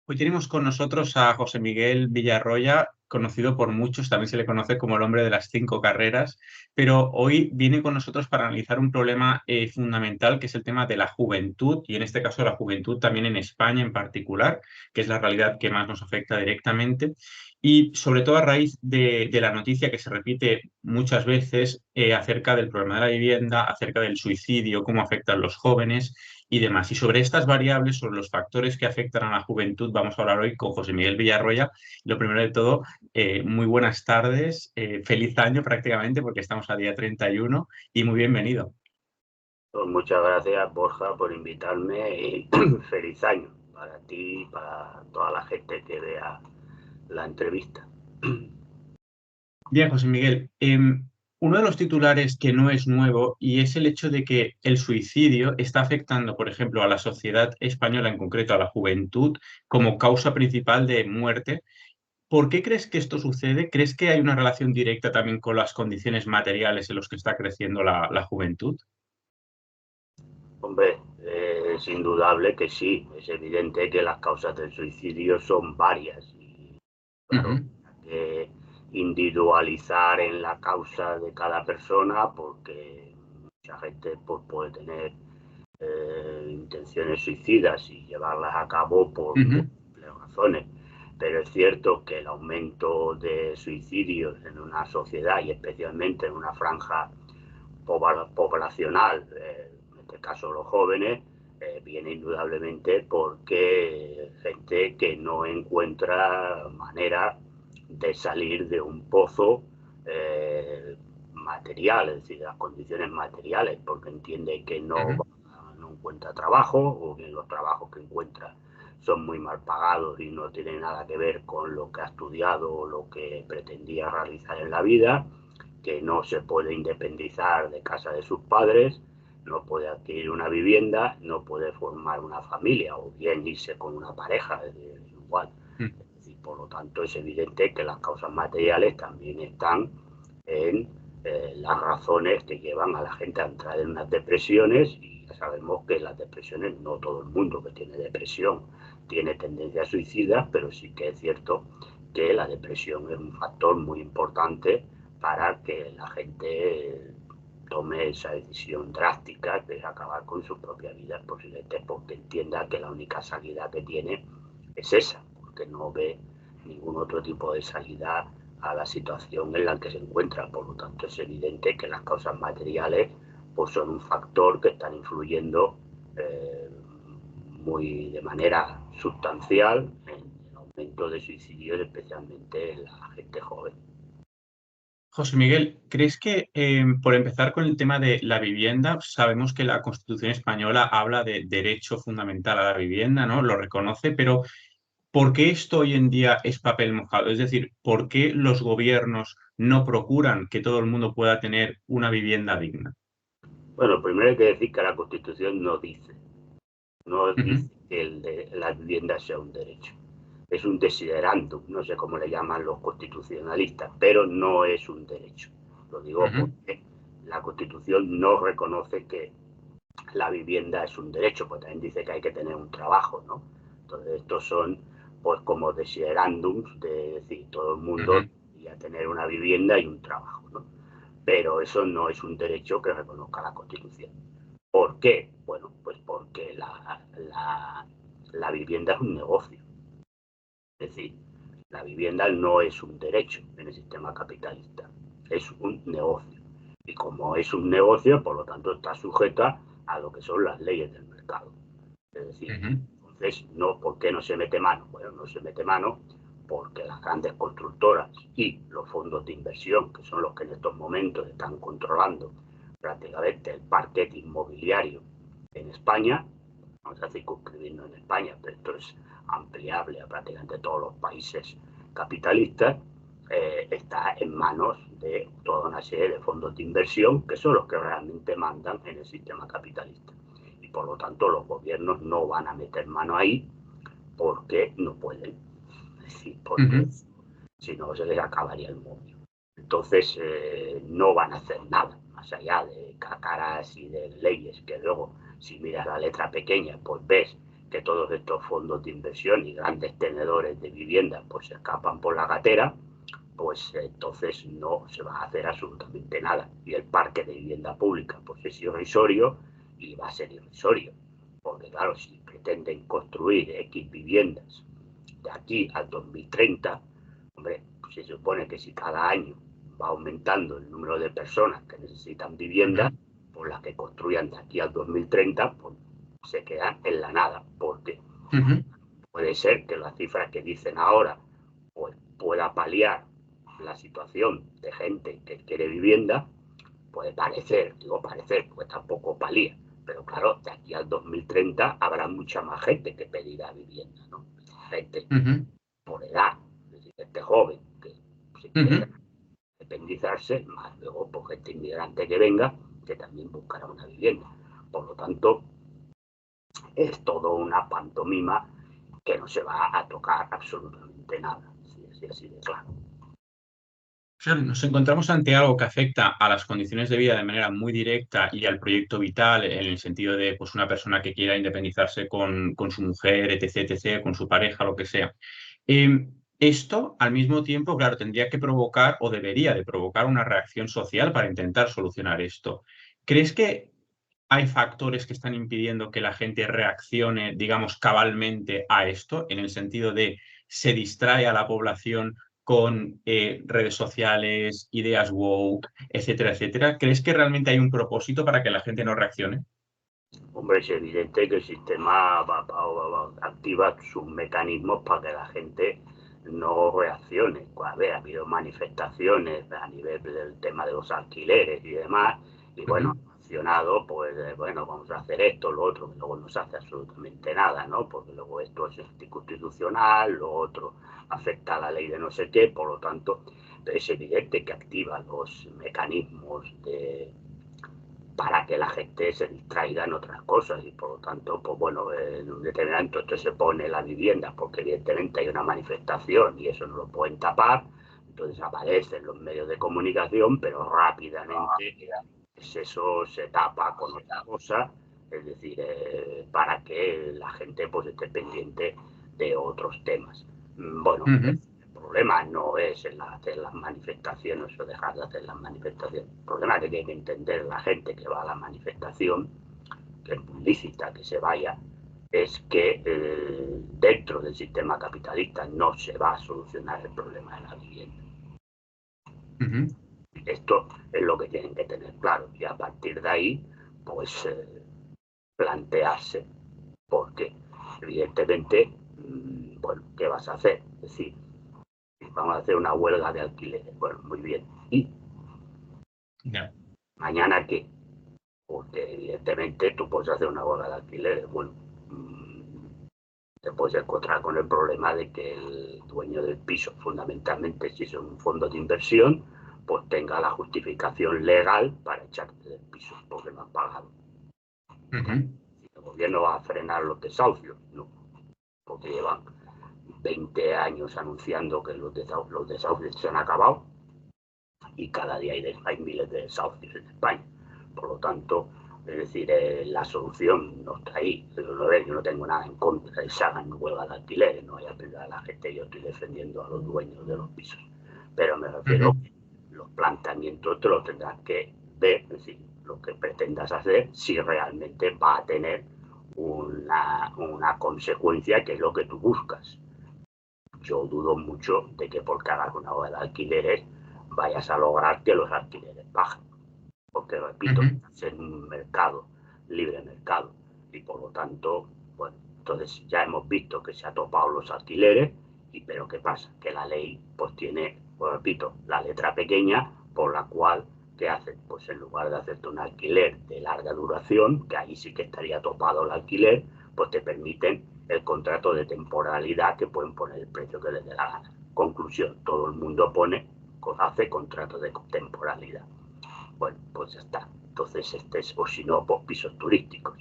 Hoy tenemos con nosotros a José Miguel Villarroya, conocido por muchos, también se le conoce como el hombre de las 5 carreras, pero hoy viene con nosotros para analizar un problema fundamental, que es el tema de la juventud, y en este caso la juventud también en España en particular, que es la realidad que más nos afecta directamente, y sobre todo a raíz de la noticia que se repite muchas veces acerca del problema de la vivienda, acerca del suicidio, cómo afectan los jóvenes y demás. Y sobre estas variables, sobre los factores que afectan a la juventud, vamos a hablar hoy con José Miguel Villarroya. Lo primero de todo, muy buenas tardes, feliz año prácticamente, porque estamos a día 31 y muy bienvenido. Pues muchas gracias, Borja, por invitarme y feliz año para ti y para toda la gente que vea la entrevista. Bien, José Miguel, uno de los titulares que no es nuevo y es el hecho de que el suicidio está afectando, por ejemplo, a la sociedad española, en concreto a la juventud, como causa principal de muerte. ¿Por qué crees que esto sucede? ¿Crees que hay una relación directa también con las condiciones materiales en las que está creciendo la juventud? Hombre, es indudable que sí, es evidente que las causas del suicidio son varias. Y, claro, Ujú, hay que individualizar en la causa de cada persona porque mucha gente pues, puede tener intenciones suicidas y llevarlas a cabo por ujú, múltiples razones. Pero es cierto que el aumento de suicidios en una sociedad y especialmente en una franja poblacional, en este caso los jóvenes, viene indudablemente porque gente que no encuentra manera de salir de un pozo material, es decir, las condiciones materiales, porque entiende que ujú, no encuentra trabajo o que los trabajos que encuentra son muy mal pagados y no tienen nada que ver con lo que ha estudiado o lo que pretendía realizar en la vida, que no se puede independizar de casa de sus padres, no puede adquirir una vivienda, no puede formar una familia o bien irse con una pareja, es decir, igual. ujú. Es decir, por lo tanto, es evidente que las causas materiales también están en las razones que llevan a la gente a entrar en unas depresiones, y ya sabemos que las depresiones, no todo el mundo que tiene depresión tiene tendencia a suicidas, pero sí que es cierto que la depresión es un factor muy importante para que la gente tome esa decisión drástica de acabar con su propia vida, posiblemente porque entienda que la única salida que tiene es esa, porque no ve ningún otro tipo de salida a la situación en la que se encuentra. Por lo tanto, es evidente que las causas materiales pues, son un factor que están influyendo muy de manera sustancial en el aumento de suicidios, especialmente en la gente joven. José Miguel, ¿crees que, por empezar con el tema de la vivienda, sabemos que la Constitución española habla de derecho fundamental a la vivienda, ¿no? Lo reconoce, pero ¿por qué esto hoy en día es papel mojado? Es decir, ¿por qué los gobiernos no procuran que todo el mundo pueda tener una vivienda digna? Bueno, primero hay que decir que la Constitución no Ujú, dice que la vivienda sea un derecho. Es un desiderándum, no sé cómo le llaman los constitucionalistas, pero no es un derecho. Lo digo ujú, porque la Constitución no reconoce que la vivienda es un derecho, pues también dice que hay que tener un trabajo, ¿no? Entonces estos son pues como desiderándums de decir todo el mundo ujú, debería tener una vivienda y un trabajo, ¿no? Pero eso no es un derecho que reconozca la Constitución. ¿Por qué? Bueno, pues porque la vivienda es un negocio. Es decir, la vivienda no es un derecho en el sistema capitalista, es un negocio. Y como es un negocio, por lo tanto está sujeta a lo que son las leyes del mercado. Es decir, ujú. entonces, no, ¿por qué no se mete mano? Bueno, no se mete mano porque las grandes constructoras y los fondos de inversión, que son los que en estos momentos están controlando prácticamente el parquet inmobiliario en España, vamos a circunscribirnos en España, pero esto es ampliable a prácticamente todos los países capitalistas, está en manos de toda una serie de fondos de inversión que son los que realmente mandan en el sistema capitalista. Y por lo tanto los gobiernos no van a meter mano ahí porque no pueden. Es decir, porque Ujú. si no se les acabaría el mundo. Entonces no van a hacer nada, más allá de cacaras y de leyes, que luego si miras la letra pequeña, pues ves que todos estos fondos de inversión y grandes tenedores de vivienda pues se escapan por la gatera, pues entonces no se va a hacer absolutamente nada. Y el parque de vivienda pública pues es irrisorio y va a ser irrisorio. Porque claro, si pretenden construir X viviendas de aquí al 2030, hombre, pues se supone que si cada año va aumentando el número de personas que necesitan vivienda, por las que construyan de aquí al 2030, pues se quedan en la nada, porque puede ser que las cifras que dicen ahora pues pueda paliar la situación de gente que quiere vivienda, puede parecer, digo parecer, porque tampoco palía, pero claro, de aquí al 2030 habrá mucha más gente que pedirá vivienda, ¿no? Gente por edad, es decir, gente joven que se quiere independizarse, más luego por gente inmigrante que venga, que también buscará una vivienda. Por lo tanto, es todo una pantomima que no se va a tocar absolutamente nada, así de claro. Claro, nos encontramos ante algo que afecta a las condiciones de vida de manera muy directa y al proyecto vital en el sentido de pues, una persona que quiera independizarse con su mujer, etc., etc., con su pareja, lo que sea. Esto, al mismo tiempo, claro, tendría que provocar o debería de provocar una reacción social para intentar solucionar esto. ¿Crees que hay factores que están impidiendo que la gente reaccione, digamos, cabalmente a esto, en el sentido de se distrae a la población con redes sociales, ideas woke, etcétera, etcétera? ¿Crees que realmente hay un propósito para que la gente no reaccione? Hombre, es evidente que el sistema activa sus mecanismos para que la gente no reaccione. A ver, ha habido manifestaciones a nivel del tema de los alquileres y demás, y bueno, han accionado, pues bueno, vamos a hacer esto, lo otro, que luego no se hace absolutamente nada, ¿no? Porque luego esto es anticonstitucional, lo otro afecta a la ley de no sé qué, por lo tanto, es evidente que activa los mecanismos para que la gente se distraiga en otras cosas y por lo tanto, pues bueno, en un determinado momento se pone la vivienda porque evidentemente hay una manifestación y eso no lo pueden tapar, entonces aparecen los medios de comunicación, pero rápidamente eso se tapa con otra cosa, es decir, para que la gente pues esté pendiente de otros temas. Bueno, el problema no es en hacer las manifestaciones o dejar de hacer las manifestaciones. El problema que tiene que entender la gente que va a la manifestación, que es muy lícita que se vaya, es que dentro del sistema capitalista no se va a solucionar el problema de la vivienda. Esto es lo que tienen que tener claro y a partir de ahí, pues plantearse, porque evidentemente, bueno, ¿qué vas a hacer? Es decir, vamos a hacer una huelga de alquileres. Bueno, muy bien. ¿Y mañana qué? Porque evidentemente tú puedes hacer una huelga de alquileres. Bueno, te puedes encontrar con el problema de que el dueño del piso, fundamentalmente si es un fondo de inversión, pues tenga la justificación legal para echarte del piso porque no has pagado. Si el gobierno va a frenar los desahucios, no, porque llevan 20 años anunciando que los desahucios se han acabado y cada día hay miles de desahucios en España. Por lo tanto, es decir, la solución no está ahí. Yo no tengo nada en contra de que se hagan huelgas de alquileres, no vaya a pensar a la gente, yo estoy defendiendo a los dueños de los pisos. Pero me refiero que los planteamientos te los tendrás que ver, es decir, lo que pretendas hacer, si realmente va a tener una consecuencia que es lo que tú buscas. Yo dudo mucho de que porque hagas una huelga de alquileres vayas a lograr que los alquileres bajen. Porque, repito, es un mercado, libre mercado. Y por lo tanto, bueno, entonces ya hemos visto que se ha topado los alquileres, pero ¿qué pasa? Que la ley pues tiene, pues repito, la letra pequeña por la cual, ¿qué hacen? Pues en lugar de hacerte un alquiler de larga duración, que ahí sí que estaría topado el alquiler, pues te permiten el contrato de temporalidad que pueden poner el precio que les dé la gana. Conclusión, todo el mundo hace contratos de temporalidad. Bueno, pues ya está. Entonces, o si no, pues pisos turísticos.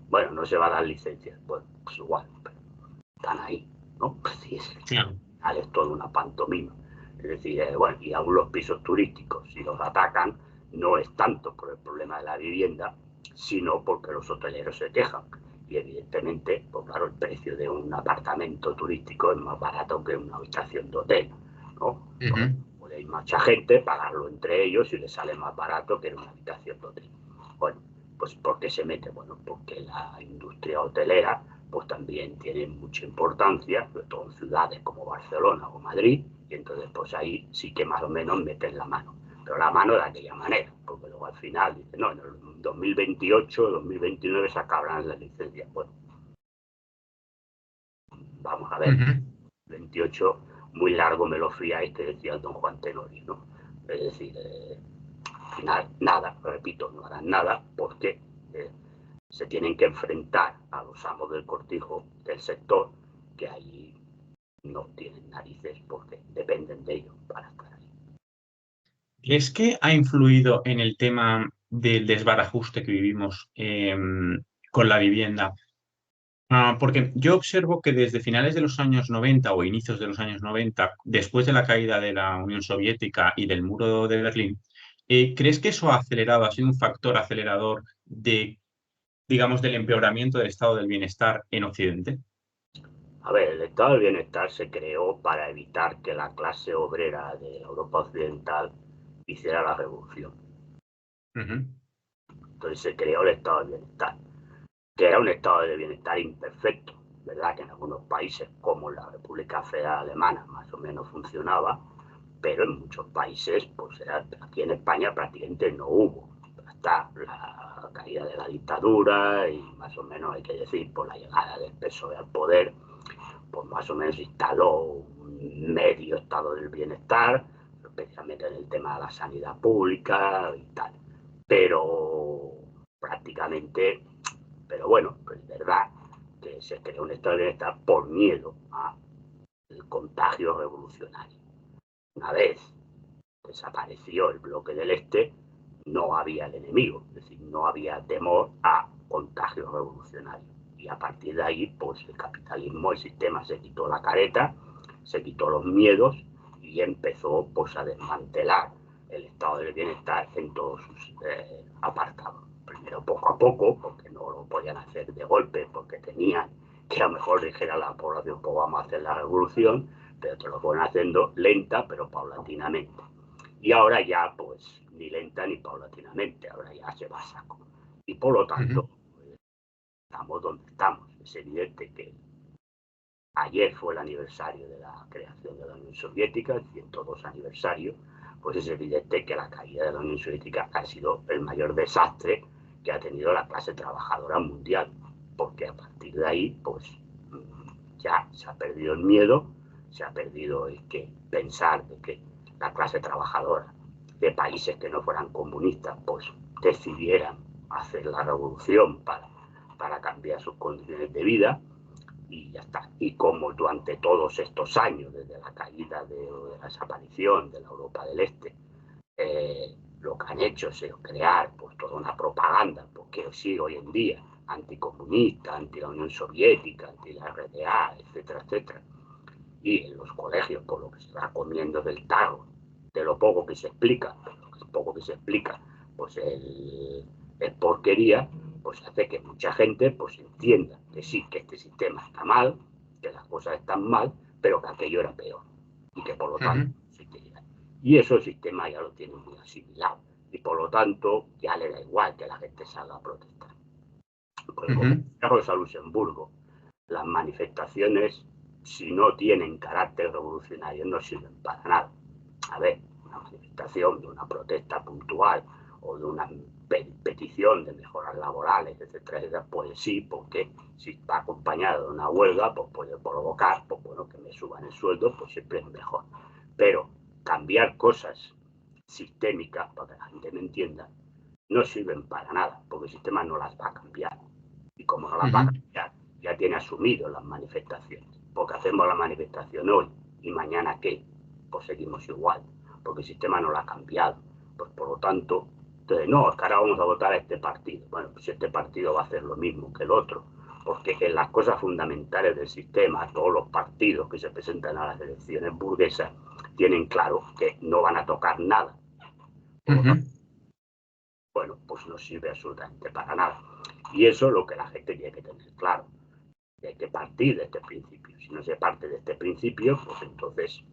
Bueno, no se va a dar licencias. Bueno, pues igual, pero están ahí, ¿no? Pues sí, es toda una pantomima. Es decir, bueno, y aún los pisos turísticos, si los atacan, no es tanto por el problema de la vivienda, sino porque los hoteleros se quejan. Y evidentemente, pues claro, el precio de un apartamento turístico es más barato que una habitación de hotel, ¿no? Porque hay mucha gente, pagarlo entre ellos y les sale más barato que en una habitación de hotel. Bueno, pues ¿por qué se mete? Bueno, porque la industria hotelera pues también tiene mucha importancia, sobre todo en ciudades como Barcelona o Madrid, y entonces pues ahí sí que más o menos meten la mano. Pero la mano de aquella manera, porque luego al final dicen, no, en el 2028, 2029 se acabarán las licencias. Bueno, vamos a ver, 28 muy largo me lo fiáis, que decía el don Juan Tenorio, ¿no? Es decir, al final nada, repito, no harán nada porque se tienen que enfrentar a los amos del cortijo del sector, que ahí no tienen narices porque dependen de ellos para estar ahí. ¿Es que ha influido en el tema del desbarajuste que vivimos con la vivienda? Porque yo observo que desde finales de los años 90 o inicios de los años 90, después de la caída de la Unión Soviética y del muro de Berlín, ¿crees que eso ha acelerado, ha sido un factor acelerador de, digamos, del empeoramiento del estado del bienestar en Occidente? A ver, el estado del bienestar se creó para evitar que la clase obrera de Europa Occidental hiciera la revolución. Ujú. Entonces se creó el estado del bienestar, que era un estado de bienestar imperfecto, ¿verdad? Que en algunos países, como la República Federal Alemana, más o menos funcionaba, pero en muchos países, pues aquí en España prácticamente no hubo. Hasta la caída de la dictadura y más o menos hay que decir, por la llegada del PSOE al poder, pues más o menos instaló un medio estado del bienestar, especialmente en el tema de la sanidad pública y tal. Pero prácticamente, pero bueno, pues es verdad que se creó un estado de bienestar por miedo al contagio revolucionario. Una vez desapareció el bloque del Este, no había el enemigo, es decir, no había temor a contagios revolucionarios. Y a partir de ahí, pues el capitalismo, el sistema se quitó la careta, se quitó los miedos y empezó pues a desmantelar el estado del bienestar en todos sus apartados. Primero poco a poco, porque no lo podían hacer de golpe, porque tenían que a lo mejor dijera a la población, pues vamos a hacer la revolución, pero te lo fueron haciendo lenta, pero paulatinamente. Y ahora ya, pues, ni lenta ni paulatinamente, ahora ya se va a saco. Y por lo tanto, pues, estamos donde estamos. Es evidente que ayer fue el aniversario de la creación de la Unión Soviética, el 102 aniversario, pues es evidente que la caída de la Unión Soviética ha sido el mayor desastre que ha tenido la clase trabajadora mundial, porque a partir de ahí, pues, ya se ha perdido el miedo, se ha perdido el que pensar de que la clase trabajadora de países que no fueran comunistas, pues decidieran hacer la revolución para cambiar sus condiciones de vida y ya está. Y como durante todos estos años, desde la caída de la desaparición de la Europa del Este, lo que han hecho es crear pues toda una propaganda, porque sí, hoy en día, anticomunista, anti la Unión Soviética, anti la RDA, etcétera, etcétera. Y en los colegios, por lo que se va comiendo del tarro, de lo poco que se explica, lo poco que se explica, pues es porquería, pues hace que mucha gente pues entienda que sí, que este sistema está mal, que las cosas están mal, pero que aquello era peor y que por lo tanto existiría. Y eso el sistema ya lo tiene muy asimilado y por lo tanto ya le da igual que la gente salga a protestar. Pues como dijo Luxemburgo, las manifestaciones, si no tienen carácter revolucionario, no sirven para nada. A ver, una manifestación de una protesta puntual o de una petición de mejoras laborales, etcétera, etcétera, pues sí, porque si va acompañado de una huelga, pues puede provocar, pues bueno, que me suban el sueldo, pues siempre es mejor. Pero cambiar cosas sistémicas, para que la gente me entienda, no sirven para nada, porque el sistema no las va a cambiar. Y como no las va a cambiar, ya tiene asumido las manifestaciones. Porque hacemos la manifestación hoy y mañana qué, pues seguimos igual, porque el sistema no la ha cambiado. Pues por lo tanto, entonces, no, es que ahora vamos a votar a este partido. Bueno, pues este partido va a hacer lo mismo que el otro, porque en las cosas fundamentales del sistema, todos los partidos que se presentan a las elecciones burguesas tienen claro que no van a tocar nada. Por lo tanto, bueno, pues no sirve absolutamente para nada. Y eso es lo que la gente tiene que tener claro. Hay que partir de este principio. Si no se parte de este principio, pues entonces,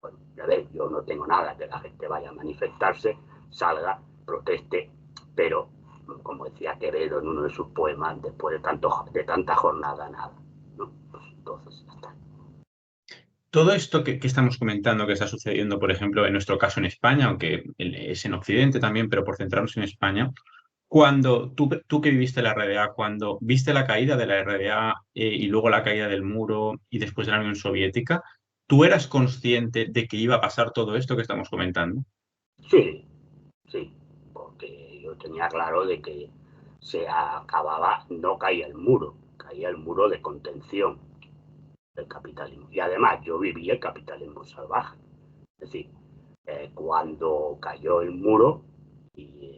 bueno, ya ves, yo no tengo nada que la gente vaya a manifestarse, salga, proteste, pero, como decía Quevedo en uno de sus poemas, después de tanta jornada, nada, ¿no? Pues entonces, ya está. Todo esto que estamos comentando que está sucediendo, por ejemplo, en nuestro caso en España, aunque es en Occidente también, pero por centrarnos en España, cuando tú que viviste la RDA, cuando viste la caída de la RDA y luego la caída del muro y después de la Unión Soviética, ¿tú eras consciente de que iba a pasar todo esto que estamos comentando? Sí, sí, porque yo tenía claro de que se acababa, no caía el muro de contención del capitalismo. Y además yo viví el capitalismo salvaje. Es decir, cuando cayó el muro y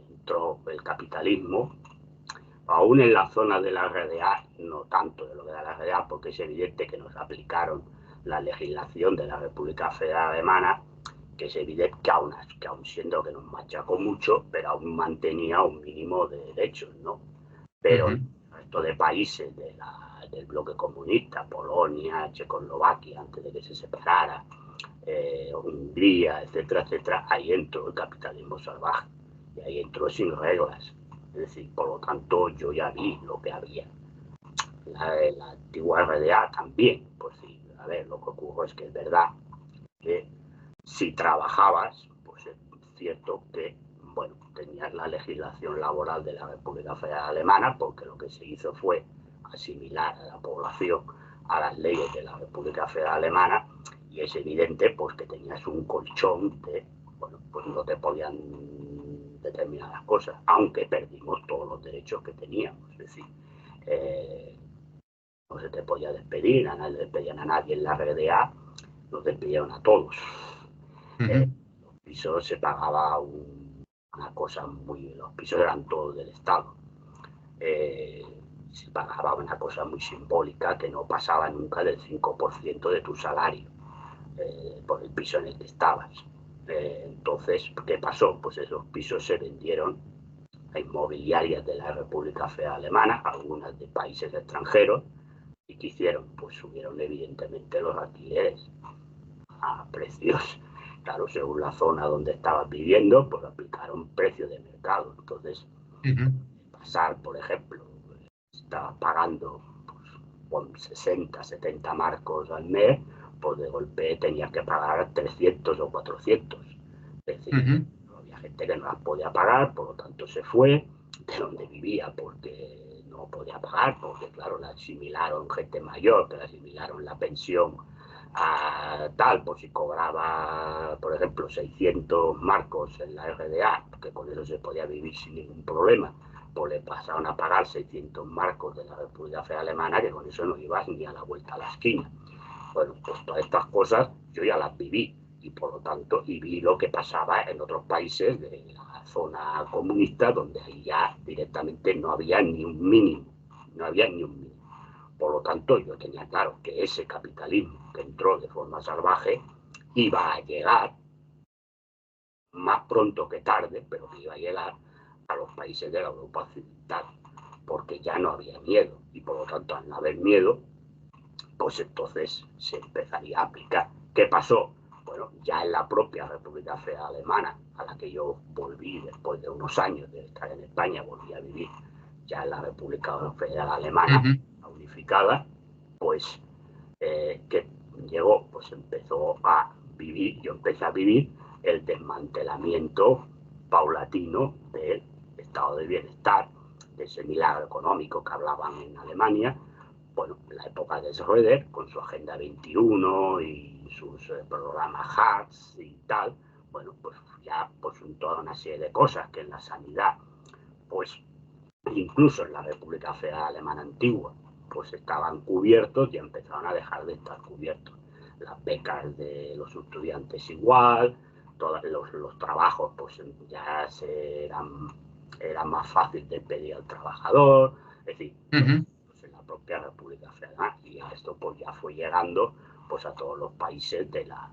entró el capitalismo, aún en la zona de la RDA, no tanto de lo de la RDA, porque es evidente que nos aplicaron la legislación de la República Federal Alemana, que es evidente que aún siendo que nos machacó mucho, pero aún mantenía un mínimo de derechos, ¿no? Pero Ujú, el resto de países del bloque comunista, Polonia, Checoslovaquia, antes de que se separara, Hungría, etcétera, etcétera, ahí entró el capitalismo salvaje y ahí entró sin reglas. Es decir, por lo tanto, yo ya vi lo que había. La antigua RDA también, pues sí, a ver, lo que ocurre es que es verdad que si trabajabas, pues es cierto que, bueno, tenías la legislación laboral de la República Federal Alemana, porque lo que se hizo fue asimilar a la población a las leyes de la República Federal Alemana, y es evidente pues que tenías un colchón de, bueno, pues no te podían determinadas cosas, aunque perdimos todos los derechos que teníamos, es decir, eh, no se te podía despedir, a nadie despedían a nadie en la RDA, nos despidieron a todos. ujú, Los pisos se pagaba una cosa muy, los pisos eran todos del Estado. Eh, Se pagaba una cosa muy simbólica que no pasaba nunca del 5% de tu salario por el piso en el que estabas. Entonces, ¿qué pasó? Pues esos pisos se vendieron a inmobiliarias de la República Federal Alemana, algunas de países extranjeros, y ¿qué hicieron? Pues subieron evidentemente los alquileres a precios, claro, según la zona donde estabas viviendo, pues aplicaron precios de mercado. Entonces, ujú, pasar, por ejemplo, estabas pagando con 60, 70 marcos al mes, pues de golpe tenías que pagar 300 o 400. Es decir, ujú, había gente que no las podía pagar, por lo tanto se fue de donde vivía porque no podía pagar, porque claro, la asimilaron gente mayor, que le asimilaron la pensión a tal, por si cobraba, por ejemplo, 600 marcos en la RDA, que con eso se podía vivir sin ningún problema, pues le pasaron a pagar 600 marcos de la República Federal Alemana, que con eso no ibas ni a la vuelta a la esquina. Bueno, pues todas estas cosas yo ya las viví y por lo tanto y vi lo que pasaba en otros países de la zona comunista donde ahí ya directamente no había ni un mínimo, no había ni un mínimo. Por lo tanto, yo tenía claro que ese capitalismo que entró de forma salvaje iba a llegar más pronto que tarde, pero que iba a llegar a los países de la Europa occidental, porque ya no había miedo y por lo tanto al no haber miedo, pues entonces se empezaría a aplicar. ¿Qué pasó? Bueno, ya en la propia República Federal Alemana, a la que yo volví después de unos años de estar en España, volví a vivir ya en la República Federal Alemana, ujú. unificada, pues que llegó, pues empezó a vivir, yo empecé a vivir el desmantelamiento paulatino del estado de bienestar, de ese milagro económico que hablaban en Alemania, bueno, en la época de Schröder, con su Agenda 21 y sus programas HARTS y tal, bueno, pues ya pues toda una serie de cosas que en la sanidad, pues incluso en la República Federal Alemana antigua, pues estaban cubiertos y empezaron a dejar de estar cubiertos. Las becas de los estudiantes igual, todos los trabajos pues ya eran más fácil de pedir al trabajador, es decir, bueno, Ujú. pues en la propia República Federal y esto pues ya fue llegando pues a todos los países de la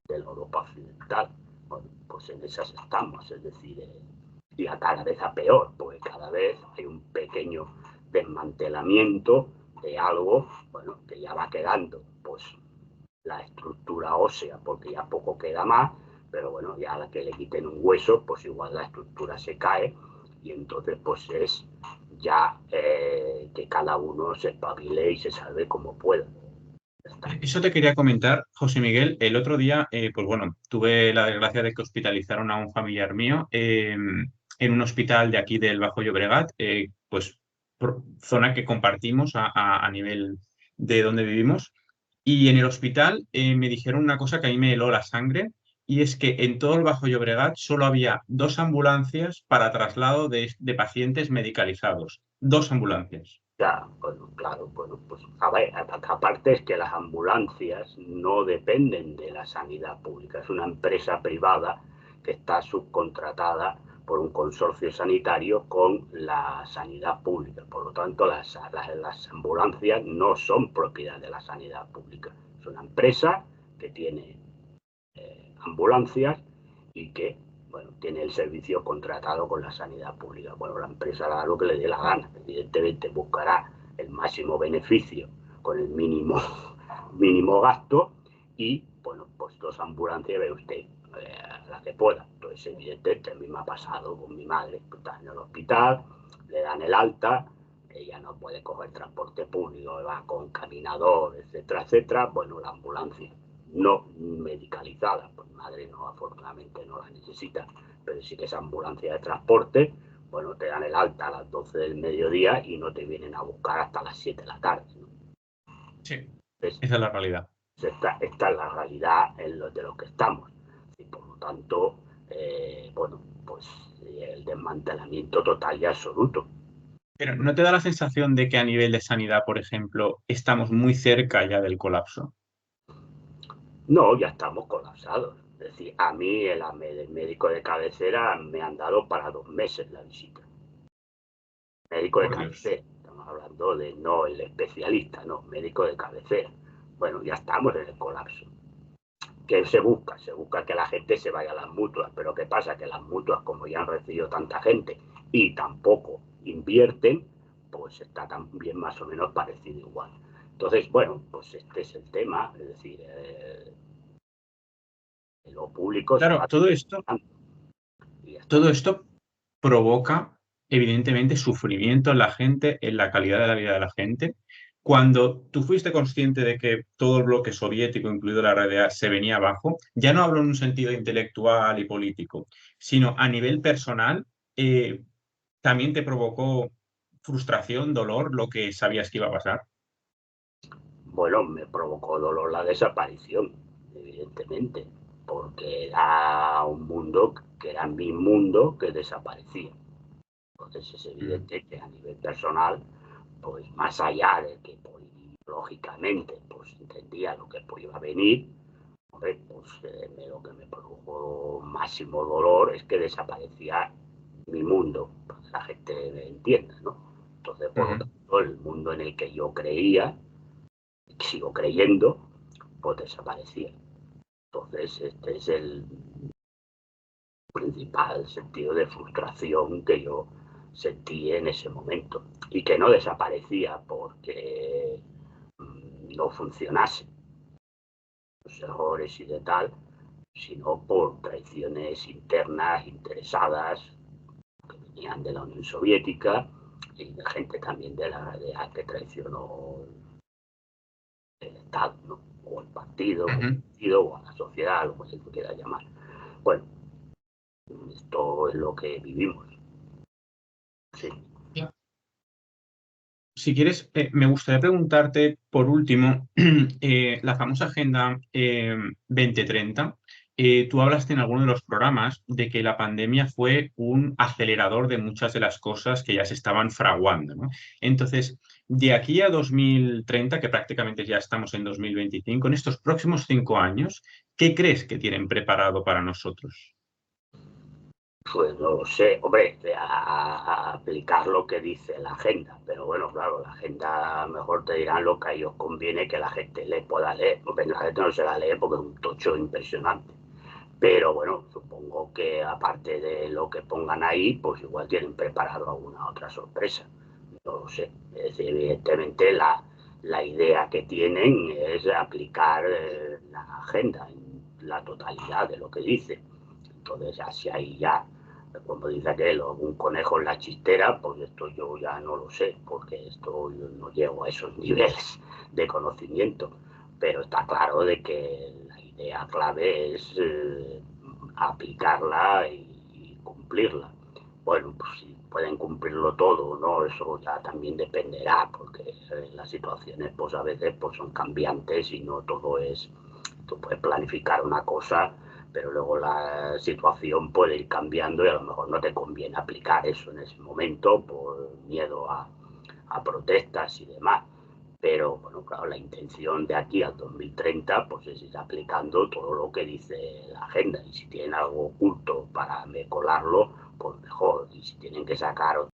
Europa occidental. Bueno, pues en esas estamos, es decir, y a cada vez a peor, porque cada vez hay un pequeño desmantelamiento de algo, bueno, que ya va quedando, pues la estructura ósea, porque ya poco queda más, pero bueno, ya a la que le quiten un hueso, pues igual la estructura se cae y entonces pues es ya que cada uno se espabile y se salve como pueda. Eso te quería comentar, José Miguel. El otro día, pues bueno, tuve la desgracia de que hospitalizaron a un familiar mío en un hospital de aquí del Bajo Llobregat, pues zona que compartimos a nivel de donde vivimos. Y en el hospital me dijeron una cosa que a mí me heló la sangre, y es que en todo el Bajo Llobregat solo había 2 ambulancias para traslado de pacientes medicalizados. 2 ambulancias. Ya, bueno, claro, bueno, pues a ver, aparte es que las ambulancias no dependen de la sanidad pública, es una empresa privada que está subcontratada por un consorcio sanitario con la sanidad pública. Por lo tanto, las ambulancias no son propiedad de la sanidad pública. Es una empresa que tiene ambulancias y que bueno, tiene el servicio contratado con la sanidad pública. Bueno, la empresa hará lo que le dé la gana, evidentemente buscará el máximo beneficio con el mínimo gasto y, bueno, pues 2 ambulancias ve usted, la que pueda. Entonces, evidentemente, a mí me ha pasado con mi madre, que está en el hospital, le dan el alta, ella no puede coger transporte público, va con caminador, etcétera, etcétera. Bueno, la ambulancia no medicalizada, pues mi madre no, afortunadamente no la necesita, pero sí que es ambulancia de transporte, bueno, te dan el alta a las 12 del mediodía y no te vienen a buscar hasta las 7 de la tarde, ¿no? Sí, Entonces, esa es la realidad. esta es la realidad de lo que estamos. Y por lo tanto, bueno, pues el desmantelamiento total y absoluto. Pero ¿no te da la sensación de que a nivel de sanidad, por ejemplo, estamos muy cerca ya del colapso? No, ya estamos colapsados. Es decir, a mí el médico de cabecera me han dado para 2 meses la visita. Médico de Por Dios. cabecera, estamos hablando de no el especialista, no, médico de cabecera. Bueno, ya estamos en el colapso. ¿Qué se busca? Se busca que la gente se vaya a las mutuas, pero ¿qué pasa? Que las mutuas, como ya han recibido tanta gente y tampoco invierten, pues está también más o menos parecido igual. Entonces, bueno, pues este es el tema, es decir, lo público se Claro, va y ya está. todo esto provoca, evidentemente, sufrimiento en la gente, en la calidad de la vida de la gente. Cuando tú fuiste consciente de que todo el bloque soviético, incluido la RDA, se venía abajo, ya no hablo en un sentido intelectual y político, sino a nivel personal, eh, también te provocó frustración, dolor, lo que sabías que iba a pasar. Bueno, me provocó dolor la desaparición, evidentemente, porque era un mundo que era mi mundo que desaparecía. Entonces es Mm. evidente que a nivel personal, pues más allá de que pues, lógicamente pues entendía lo que pues, iba a venir, hombre, pues lo que me produjo máximo dolor es que desaparecía mi mundo, para que la gente me entienda, ¿no? Entonces, por lo Ujú. tanto, el mundo en el que yo creía, sigo creyendo, pues desaparecía. Entonces, este es el principal sentido de frustración que yo sentí en ese momento y que no desaparecía porque no funcionase los errores y de tal, sino por traiciones internas interesadas que venían de la Unión Soviética y de gente también de la RDA que traicionó el Estado, ¿no? O el Ujú. partido, o a la sociedad, lo que se quiera llamar. Bueno, esto es lo que vivimos. Sí. Si quieres, me gustaría preguntarte por último, la famosa Agenda 2030. Tú hablaste en alguno de los programas de que la pandemia fue un acelerador de muchas de las cosas que ya se estaban fraguando, ¿no? Entonces, de aquí a 2030, que prácticamente ya estamos en 2025, en estos próximos 5 años, ¿qué crees que tienen preparado para nosotros? Pues no lo sé, hombre, a aplicar lo que dice la agenda, pero bueno, claro, la agenda mejor te dirán lo que a ellos conviene que la gente le pueda leer, porque la gente no se la lee porque es un tocho impresionante. Pero bueno, supongo que aparte de lo que pongan ahí, pues igual tienen preparado alguna otra sorpresa. No lo sé. Es decir, evidentemente la idea que tienen es aplicar la agenda en la totalidad de lo que dice. Entonces, así ahí ya, como dice aquel, un conejo en la chistera, pues esto yo ya no lo sé, porque esto yo no llego a esos niveles de conocimiento. Pero está claro de que la idea clave es aplicarla y cumplirla. Bueno, pues si pueden cumplirlo todo o no, eso ya también dependerá, porque las situaciones pues a veces pues son cambiantes y no todo es, tú puedes planificar una cosa, pero luego la situación puede ir cambiando y a lo mejor no te conviene aplicar eso en ese momento por miedo a protestas y demás. Pero bueno, claro, la intención de aquí al 2030 pues es ir aplicando todo lo que dice la agenda, y si tienen algo oculto para colarlo, pues mejor, y si tienen que sacar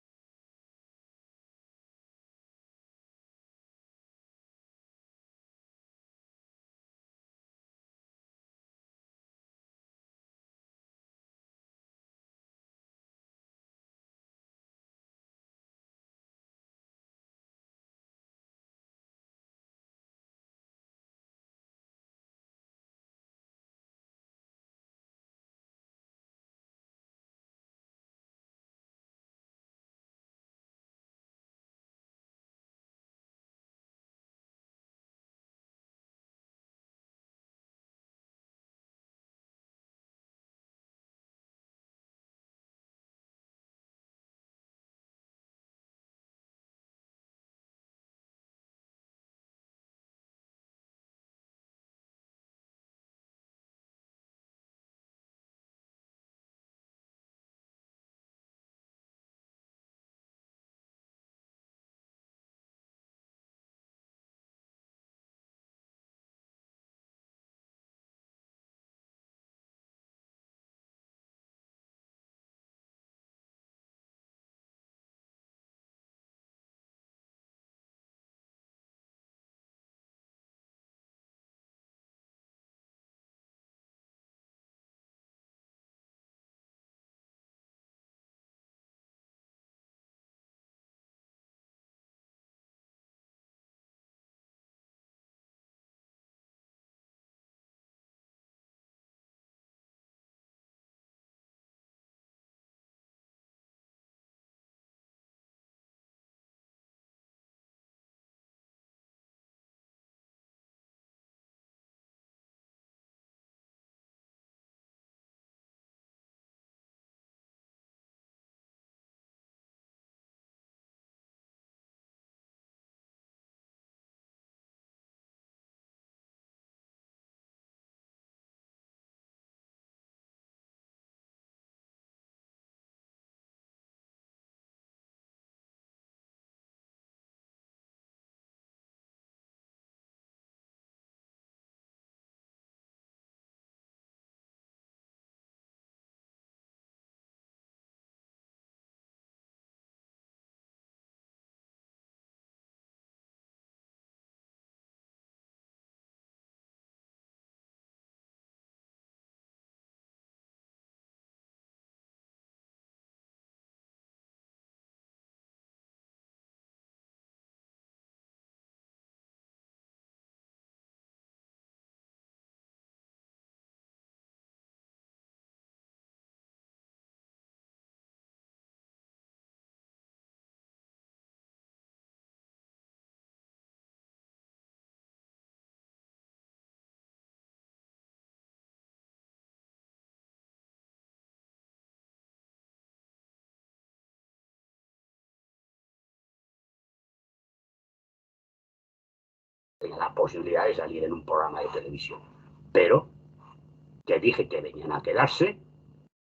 la posibilidad de salir en un programa de televisión. Pero que dije que venían a quedarse,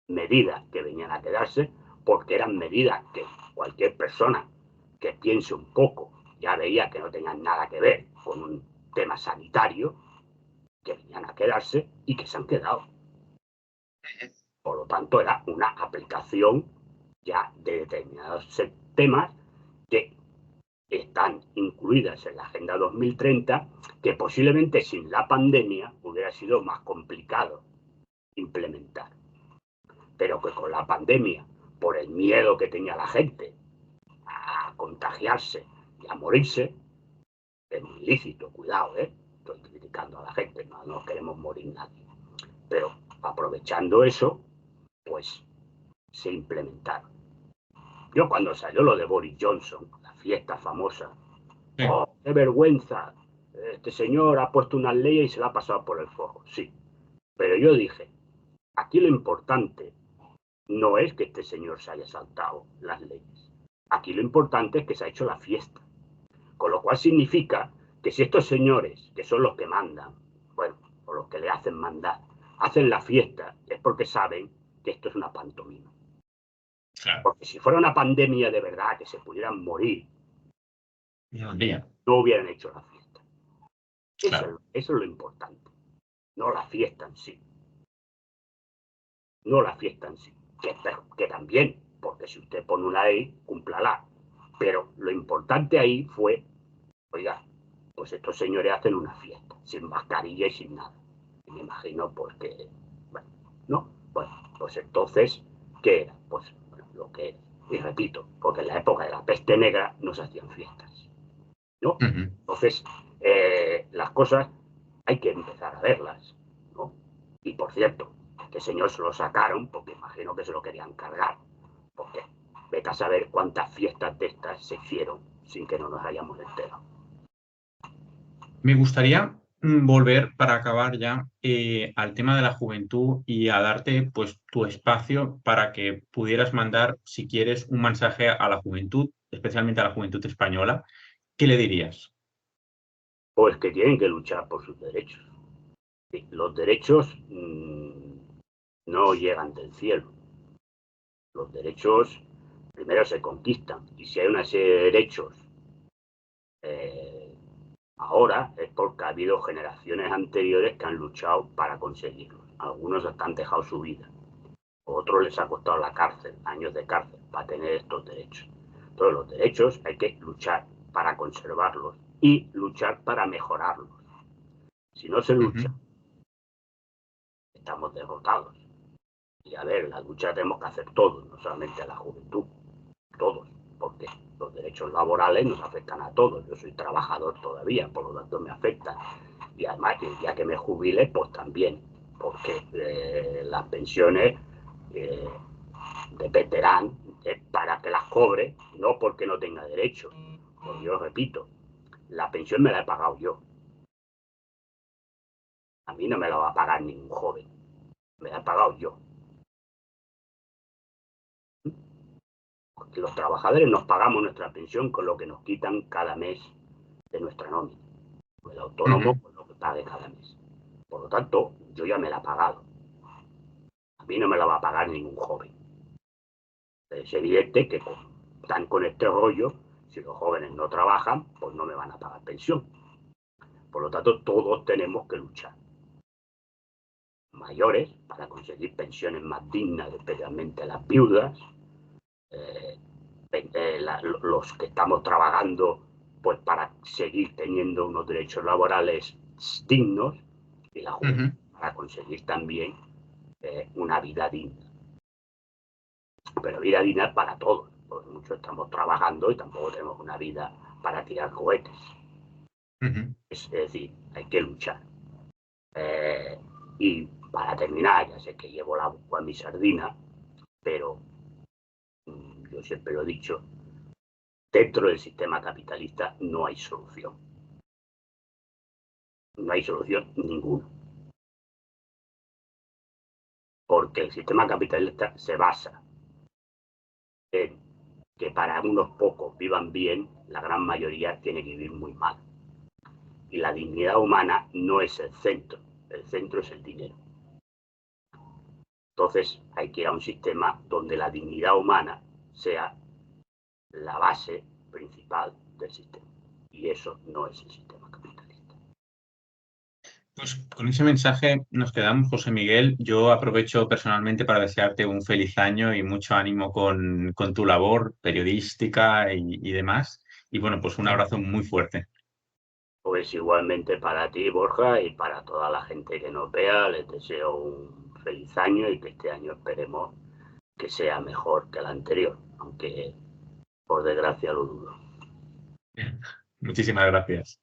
medidas que venían a quedarse, porque eran medidas que cualquier persona que piense un poco ya veía que no tenían nada que ver con un tema sanitario, que venían a quedarse y que se han quedado. Por lo tanto, era una aplicación ya de determinados temas que están incluidas en la Agenda 2030, que posiblemente sin la pandemia hubiera sido más complicado implementar. Pero que con la pandemia, por el miedo que tenía la gente a contagiarse y a morirse, es muy lícito, cuidado, estoy criticando a la gente, no queremos morir nadie. Pero aprovechando eso, pues se implementaron. Yo cuando salió lo de Boris Johnson, la fiesta famosa, Sí. ¡oh, qué vergüenza! Este señor ha puesto una ley y se la ha pasado por el forro. Sí, pero yo dije, aquí lo importante no es que este señor se haya saltado las leyes. Aquí lo importante es que se ha hecho la fiesta. Con lo cual significa que si estos señores, que son los que mandan, bueno, o los que le hacen mandar, hacen la fiesta, es porque saben que esto es una pantomima. Claro. Porque si fuera una pandemia de verdad, que se pudieran morir, No hubieran hecho la fiesta. Claro. Eso es lo importante. No la fiesta en sí. No la fiesta en sí. Que también, porque si usted pone una ley, cúmplala. Pero lo importante ahí fue, oiga, pues estos señores hacen una fiesta, sin mascarilla y sin nada. Y me imagino porque, bueno, ¿no? Bueno, pues entonces, ¿qué era? Pues bueno, lo que era. Y repito, porque en la época de la peste negra no se hacían fiestas, ¿no? Entonces, las cosas hay que empezar a verlas, ¿no? Y por cierto, este señor se lo sacaron porque imagino que se lo querían cargar, porque vete a saber cuántas fiestas de estas se hicieron sin que no nos hayamos enterado. Me gustaría volver para acabar ya al tema de la juventud y a darte pues tu espacio para que pudieras mandar, si quieres, un mensaje a la juventud, especialmente a la juventud española. ¿Qué le dirías? Pues que tienen que luchar por sus derechos. Los derechos no llegan del cielo. Los derechos primero se conquistan. Y si hay una serie de derechos ahora es porque ha habido generaciones anteriores que han luchado para conseguirlos. Algunos hasta han dejado su vida. Otros les ha costado la cárcel, años de cárcel, para tener estos derechos. Todos los derechos hay que luchar para conservarlos y luchar para mejorarlos. Si no se lucha, estamos derrotados. Y a ver, la lucha tenemos que hacer todos, no solamente la juventud, todos, porque los derechos laborales nos afectan a todos. Yo soy trabajador todavía, por lo tanto me afecta. Y además, el día que me jubile, pues también, porque las pensiones dependerán para que las cobre, no porque no tenga derecho. Pues yo repito, la pensión me la he pagado yo. A mí no me la va a pagar ningún joven, me la he pagado yo. Porque los trabajadores nos pagamos nuestra pensión con lo que nos quitan cada mes de nuestra nómina. El autónomo con lo que pague cada mes. Por lo tanto, yo ya me la he pagado. A mí no me la va a pagar ningún joven. Es evidente que están con este rollo, si los jóvenes no trabajan, pues no me van a pagar pensión. Por lo tanto, todos tenemos que luchar. Mayores, para conseguir pensiones más dignas, especialmente las viudas, los que estamos trabajando pues para seguir teniendo unos derechos laborales dignos y la juventud para conseguir también una vida digna. Pero vida digna para todos, porque muchos estamos trabajando y tampoco tenemos una vida para tirar cohetes. Es decir, hay que luchar. Y para terminar, ya sé que llevo la boca a mi sardina, pero yo siempre lo he dicho, dentro del sistema capitalista no hay solución. No hay solución ninguna. Porque el sistema capitalista se basa en que para unos pocos vivan bien, la gran mayoría tiene que vivir muy mal. Y la dignidad humana no es el centro es el dinero. Entonces hay que ir a un sistema donde la dignidad humana sea la base principal del sistema. Y eso no es el sistema capitalista. Pues con ese mensaje nos quedamos, José Miguel. Yo aprovecho personalmente para desearte un feliz año y mucho ánimo con tu labor periodística y demás. Y bueno, pues un abrazo muy fuerte. Pues igualmente para ti, Borja, y para toda la gente que nos vea, les deseo un feliz año y que este año esperemos que sea mejor que el anterior, aunque por desgracia lo dudo. Muchísimas gracias.